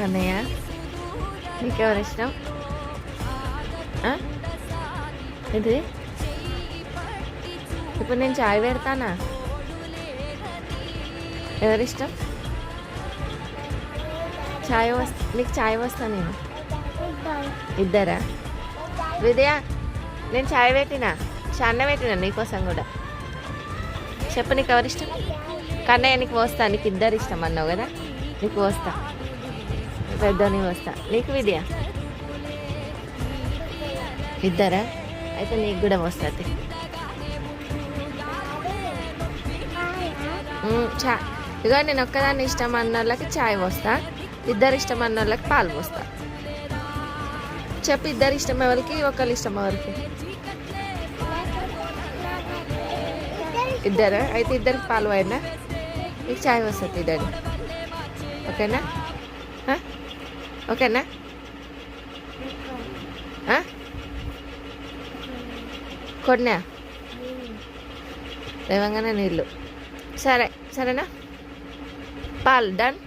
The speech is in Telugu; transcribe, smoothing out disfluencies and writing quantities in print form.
అన్నయ్య నీకెవరు ఇష్టం? ఇది ఇప్పుడు నేను చాయ్ పెడతానా? ఎవరిష్టం? చాయ్ నీకు చాయ్ వస్తా నేను. ఇద్దరా? విద్య నేను చాయ్ పెట్టినా, చాన్న పెట్టినా నీకోసం కూడా. చెప్పు నీకు ఎవరిష్టం? కన్నయ్య నీకు వస్తా, నీకు ఇద్దరు ఇష్టం అన్నావు కదా, నీకు వస్తా. పెద్దోని వస్తా. నీకు విద్య ఇద్దరా? అయితే నీకు కూడా వస్తుంది. ఇక నేను ఒక్కదాన్ని ఇష్టం అన్న వాళ్ళకి చాయ్ పోస్తా, ఇద్దరు ఇష్టం అన్న వాళ్ళకి పాలు పోస్తా. చెప్పు ఇద్దరు ఇష్టం ఎవరికి, ఒకళ్ళు ఇష్టం ఎవరికి? ఇద్దరా? అయితే ఇద్దరికి పాలు పోయినా నీకు చాయ్ వస్తుంది డాడీ. ఓకేనా? ఓకేనా? కొన్నా లేవంగానే నీళ్ళు. సరే సరేనా? పాలు డన్.